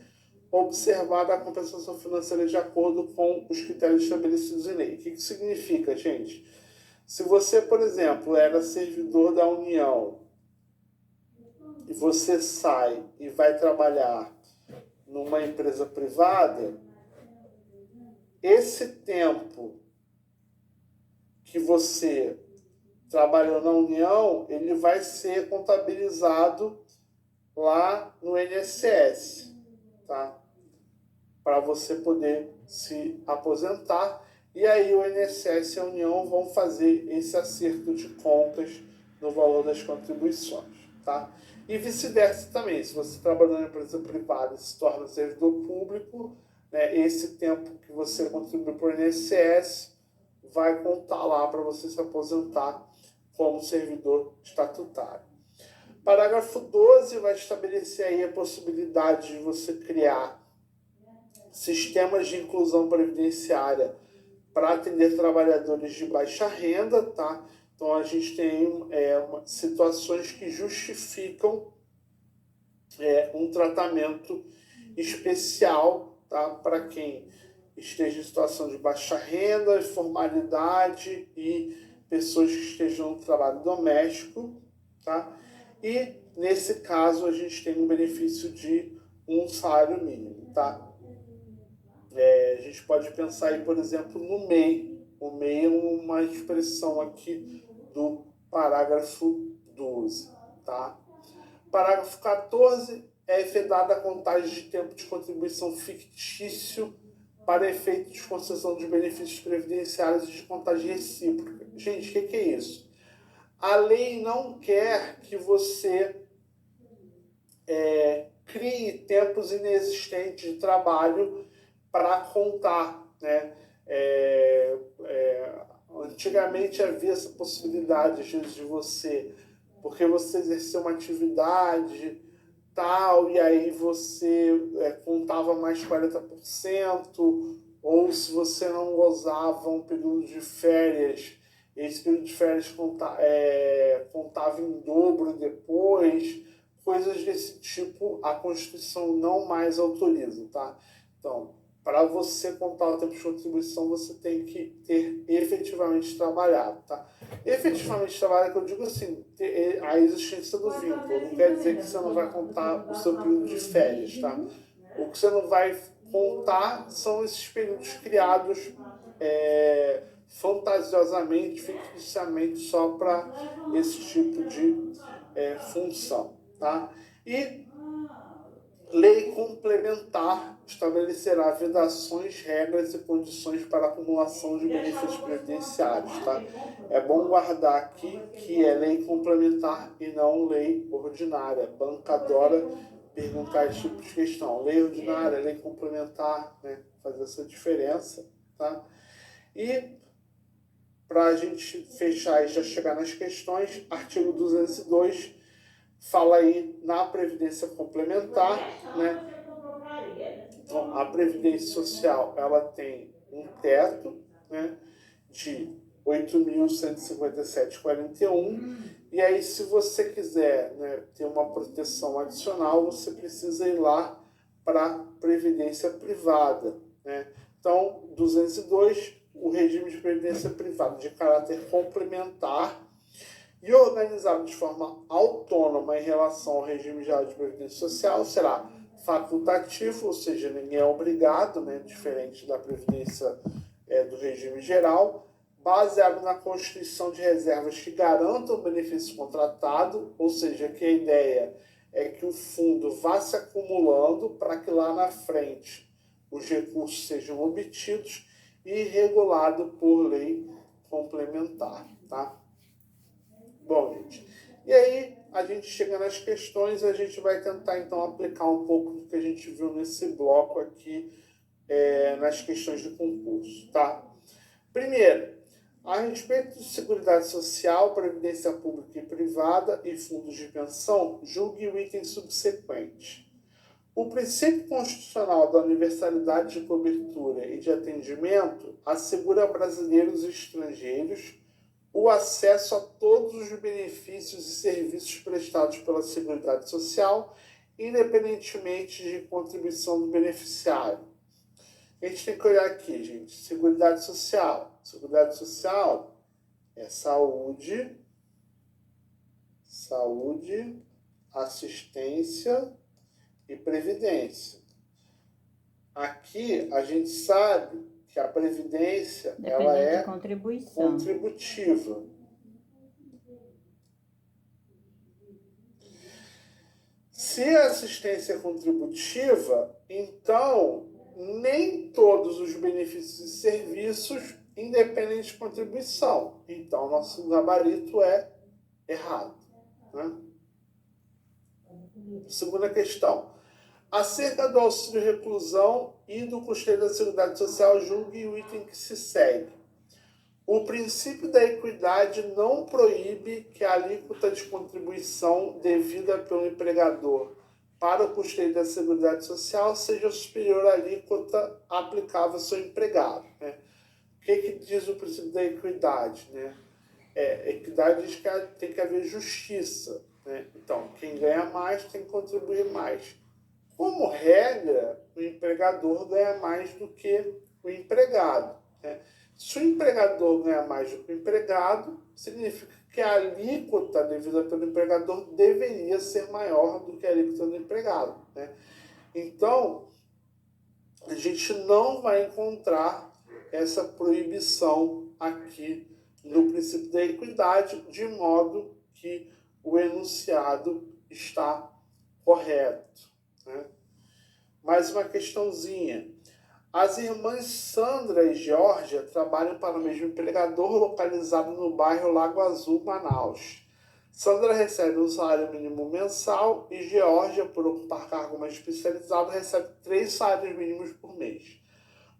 observada a compensação financeira de acordo com os critérios estabelecidos em lei. O que significa, gente? Se você, por exemplo, era servidor da União e você sai e vai trabalhar numa empresa privada, esse tempo que você trabalhou na União, ele vai ser contabilizado lá no INSS, tá? Para você poder se aposentar. E aí o INSS e a União vão fazer esse acerto de contas no valor das contribuições, tá? E vice-versa também. Se você trabalhou na empresa privada e se torna servidor público, né, esse tempo que você contribui para o INSS vai contar lá para você se aposentar como servidor estatutário. Parágrafo 12 vai estabelecer aí a possibilidade de você criar sistemas de inclusão previdenciária para atender trabalhadores de baixa renda, tá? Então, a gente tem situações que justificam um tratamento especial, tá? Para quem esteja em situação de baixa renda, informalidade e pessoas que estejam no trabalho doméstico, tá? E, nesse caso, a gente tem um benefício de um salário mínimo, tá? A gente pode pensar aí, por exemplo, no MEI. O MEI é uma expressão aqui do parágrafo 12, tá? Parágrafo 14 é vedada a contagem de tempo de contribuição fictício para efeito de concessão dos benefícios previdenciários e de contagem recíproca. Gente, o que é isso? A lei não quer que você crie tempos inexistentes de trabalho para contar, né? Antigamente havia essa possibilidade, às vezes, de você, porque você exerceu uma atividade tal, e aí você contava mais 40%, ou se você não gozava um período de férias, esse período de férias contava em dobro depois, coisas desse tipo a Constituição não mais autoriza, tá? Então, para você contar o tempo de contribuição, você tem que ter efetivamente trabalhado, tá? Efetivamente trabalhado, que eu digo assim, a existência do vínculo. Não quer dizer que você não vai contar o seu período de férias, tá? O que você não vai contar são esses períodos criados fantasiosamente, ficticiamente, só para esse tipo de função, tá? E lei complementar estabelecerá vedações, regras e condições para acumulação de benefícios previdenciários, tá? É bom guardar aqui que é lei complementar e não lei ordinária. Banca adora perguntar esse tipo de questão. Lei ordinária, lei complementar, né? Fazer essa diferença, tá? E para a gente fechar e já chegar nas questões, artigo 202 fala aí na Previdência Complementar, né? Então, a Previdência Social, ela tem um teto, né, de 8.157,41, e aí se você quiser, né, ter uma proteção adicional, você precisa ir lá para a Previdência Privada, né? Então, 202, o regime de previdência privada de caráter complementar e organizado de forma autônoma em relação ao regime geral de previdência social será facultativo, ou seja, ninguém é obrigado, né, diferente da previdência do regime geral, baseado na constituição de reservas que garantam o benefício contratado, ou seja, que a ideia é que o fundo vá se acumulando para que lá na frente os recursos sejam obtidos e regulado por lei complementar, tá? Bom, gente, e aí a gente chega nas questões e a gente vai tentar então aplicar um pouco do que a gente viu nesse bloco aqui nas questões de concurso, tá? Primeiro, a respeito de Seguridade Social, Previdência Pública e Privada e fundos de pensão, julgue o item subsequente. O princípio constitucional da universalidade de cobertura e de atendimento assegura a brasileiros e estrangeiros o acesso a todos os benefícios e serviços prestados pela Seguridade Social, independentemente de contribuição do beneficiário. A gente tem que olhar aqui, gente, Seguridade Social. Seguridade Social é saúde, assistência e previdência. Aqui a gente sabe que a previdência ela é contributiva. Se a assistência é contributiva, então nem todos os benefícios e serviços independem de contribuição. Então, nosso gabarito é errado, né? Segunda questão. Acerca do auxílio reclusão e do custeio da Seguridade Social, julgue o item que se segue. O princípio da equidade não proíbe que a alíquota de contribuição devida pelo empregador para o custeio da Seguridade Social seja superior à alíquota aplicável ao seu empregado, né? O que diz o princípio da equidade, né? Equidade diz que tem que haver justiça, né? Então, quem ganha mais tem que contribuir mais. Como regra, o empregador ganha mais do que o empregado, né? Se o empregador ganha mais do que o empregado, significa que a alíquota devida pelo empregador deveria ser maior do que a alíquota do empregado, né? Então, a gente não vai encontrar essa proibição aqui no princípio da equidade, de modo que o enunciado está correto, né? Mais uma questãozinha. As irmãs Sandra e Georgia trabalham para o mesmo empregador localizado no bairro Lago Azul, Manaus. Sandra recebe um salário mínimo mensal e Georgia, por ocupar cargo mais especializado, recebe 3 salários mínimos por mês.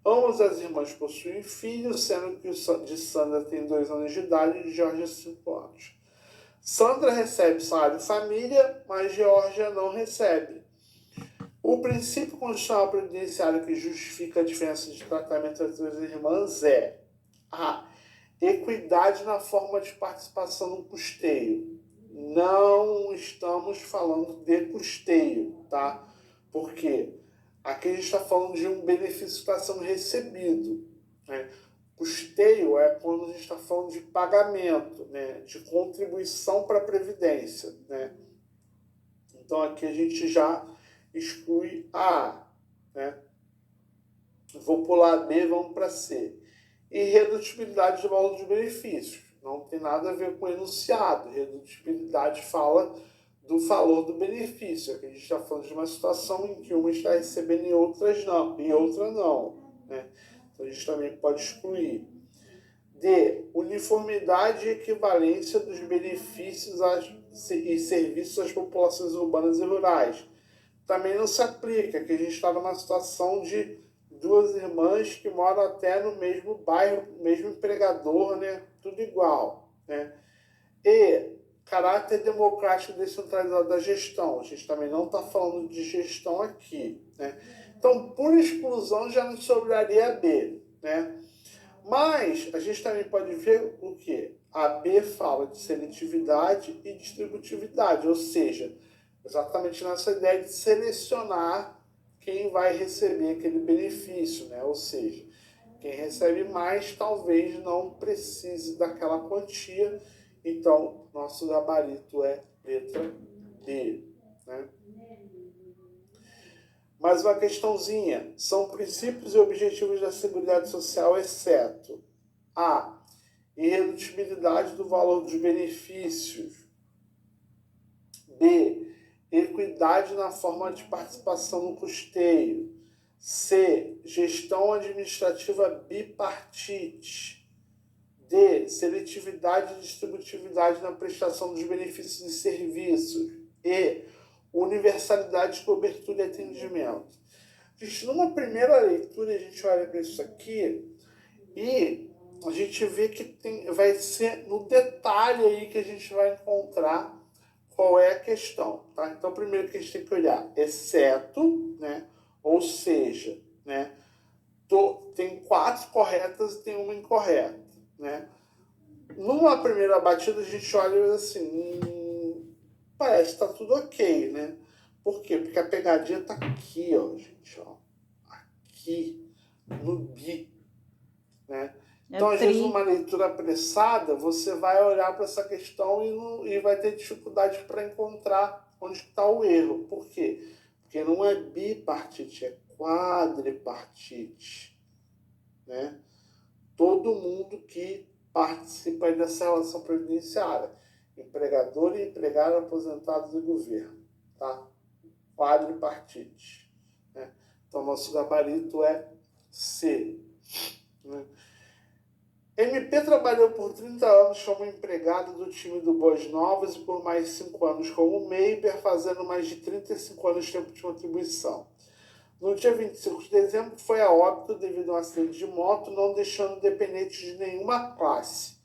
Ambas as irmãs possuem filhos, sendo que o de Sandra tem 2 anos de idade e de Georgia 5 anos. Sandra recebe salário família, mas Georgia não recebe. O princípio constitucional previdenciário que justifica a diferença de tratamento entre as irmãs é a equidade na forma de participação no custeio. Não estamos falando de custeio, tá? Porque aqui a gente está falando de um benefício que está sendo recebido, né? Custeio é quando a gente está falando de pagamento, né? De contribuição para a Previdência, né? Então aqui a gente já exclui A, né? Vou pular B, vamos para C. Irredutibilidade do valor dos benefícios. Não tem nada a ver com enunciado. Irredutibilidade fala do valor do benefício. Aqui a gente está falando de uma situação em que uma está recebendo e outras não, e outra não, né? Então a gente também pode excluir. D. Uniformidade e equivalência dos benefícios e serviços às populações urbanas e rurais. Também não se aplica, que a gente está numa situação de 2 irmãs que moram até no mesmo bairro, mesmo empregador, né? Tudo igual, né? E caráter democrático descentralizado da gestão. A gente também não está falando de gestão aqui, né? Então, por exclusão, já nos sobraria a B, né? Mas a gente também pode ver o quê? A B fala de seletividade e distributividade, ou seja, exatamente nessa ideia de selecionar quem vai receber aquele benefício, né? Ou seja, quem recebe mais talvez não precise daquela quantia, então nosso gabarito é letra D, né? Mais uma questãozinha. São princípios e objetivos da Seguridade Social, exceto A. Irredutibilidade do valor dos benefícios. B. Equidade na forma de participação no custeio. C. Gestão administrativa bipartite. D. Seletividade e distributividade na prestação dos benefícios e serviços. E. Universalidade de cobertura e atendimento. Gente, numa primeira leitura, a gente olha para isso aqui e a gente vê que vai ser no detalhe aí que a gente vai encontrar qual é a questão, tá? Então, primeiro que a gente tem que olhar, exceto, né? Ou seja, né? Tem 4 corretas e tem uma incorreta, né? Numa primeira batida, a gente olha assim, parece que tá tudo ok, né? Por quê? Porque a pegadinha tá aqui, ó, gente, ó. Aqui, no bi, né? Então, às vezes, numa leitura apressada, você vai olhar para essa questão e vai ter dificuldade para encontrar onde está o erro. Por quê? Porque não é bipartite, é quadripartite, né? Todo mundo que participa dessa relação previdenciária. Empregador e empregado, aposentados e governo, tá? Quadripartite, né? Então, nosso gabarito é C, né? MP trabalhou por 30 anos como empregado do time do Boas Novas e por mais 5 anos como MEIBER, fazendo mais de 35 anos de tempo de contribuição. No dia 25 de dezembro foi a óbito devido a um acidente de moto, não deixando dependente de nenhuma classe.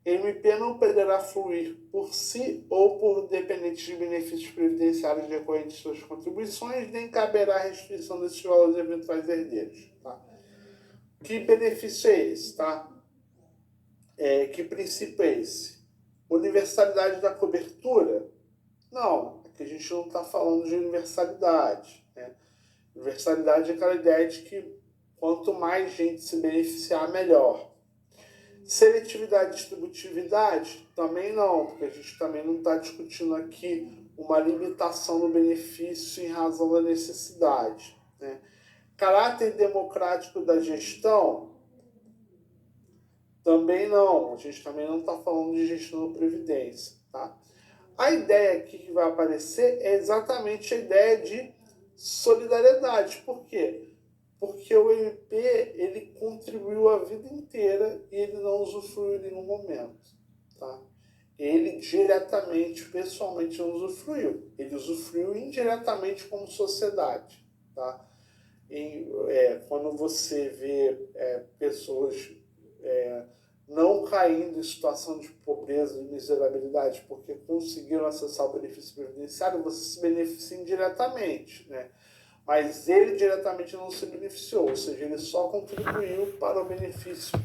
MP não poderá fluir por si ou por dependentes de benefícios previdenciários decorrentes de suas contribuições, nem caberá restituição desses valores eventuais herdeiros. Tá? Que benefício é esse? Tá? Que princípio é esse? Universalidade da cobertura? Não, aqui a gente não está falando de universalidade, né? Universalidade é aquela ideia de que quanto mais gente se beneficiar, melhor. Seletividade e distributividade? Também não, porque a gente também não está discutindo aqui uma limitação no benefício em razão da necessidade, né? Caráter democrático da gestão? Também não. A gente também não está falando de gestão da Previdência, tá? A ideia aqui que vai aparecer é exatamente a ideia de solidariedade. Por quê? Porque o MP, ele contribuiu a vida inteira e ele não usufruiu em nenhum momento, tá? Ele diretamente, pessoalmente, não usufruiu. Ele usufruiu indiretamente como sociedade, tá? Quando você vê pessoas não caindo em situação de pobreza e miserabilidade porque conseguiram acessar o benefício previdenciário, você se beneficia indiretamente, né? Mas ele diretamente não se beneficiou, ou seja, ele só contribuiu para o benefício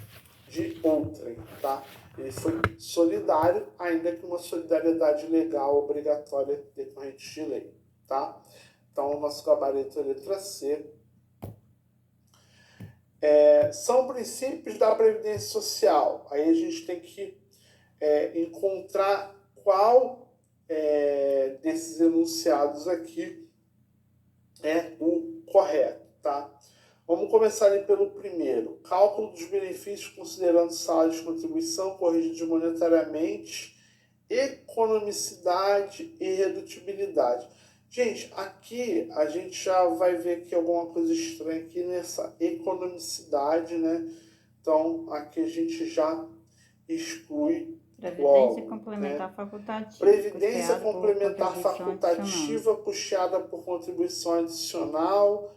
de outrem, tá? Ele foi solidário, ainda que uma solidariedade legal obrigatória decorrente de lei, tá? Então, o nosso gabarito é a letra C. São princípios da Previdência Social. Aí a gente tem que encontrar qual desses enunciados aqui é o correto, tá? Vamos começar ali pelo primeiro. Cálculo dos benefícios considerando salário de contribuição, corrigidos monetariamente, economicidade e redutibilidade. Gente, aqui a gente já vai ver que alguma coisa estranha aqui nessa economicidade, né? Então, aqui a gente já exclui Previdência complementar, né? Facultativa. Previdência complementar facultativa puxada por contribuição adicional,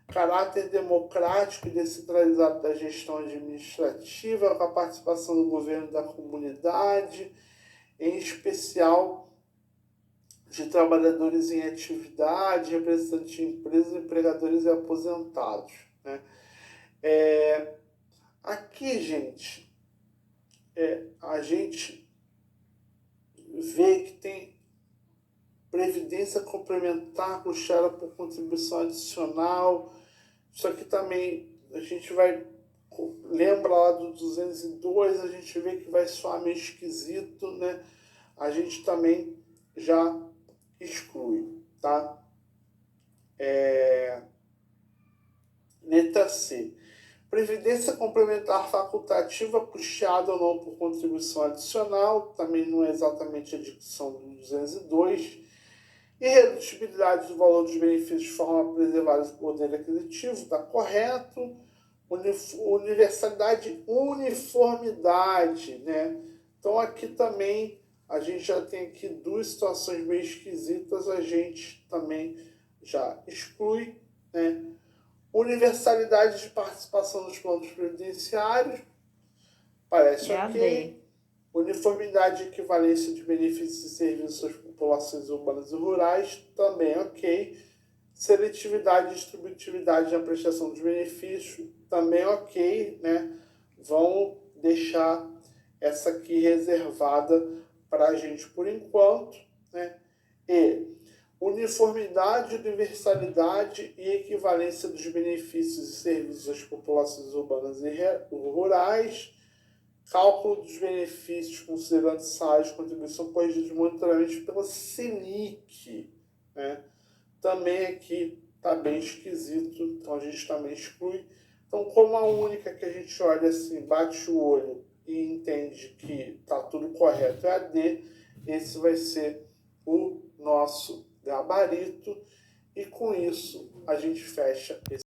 caráter democrático e descentralizado da gestão administrativa, com a participação do governo e da comunidade, em especial de trabalhadores em atividade, representantes de empresas, empregadores e aposentados, né? Aqui, gente, a gente vê que tem previdência complementar puxada por contribuição adicional. Isso aqui também a gente vai... Lembra lá do 202, a gente vê que vai soar meio esquisito, né? A gente também já exclui, tá? Letra C. Previdência complementar facultativa puxada ou não por contribuição adicional, também não é exatamente a dicção do 202. Irredutibilidade do valor dos benefícios de forma a preservar o poder aquisitivo, está correto. Universalidade, uniformidade, né? Então aqui também a gente já tem aqui duas situações meio esquisitas, a gente também já exclui, né? Universalidade de participação nos planos previdenciários, parece ok. Uniformidade e equivalência de benefícios e serviços às populações urbanas e rurais, também ok. Seletividade e distributividade na prestação dos benefícios, também ok, né? Vão deixar essa aqui reservada para a gente por enquanto, né? E uniformidade, universalidade e equivalência dos benefícios e serviços às populações urbanas e rurais, cálculo dos benefícios considerando salários de contribuição corrigidos monetariamente pela Selic, né? Também aqui está bem esquisito, então a gente também exclui. Então, como a única que a gente olha assim, bate o olho e entende que está tudo correto é a D, esse vai ser o nosso gabarito, e com isso a gente fecha esse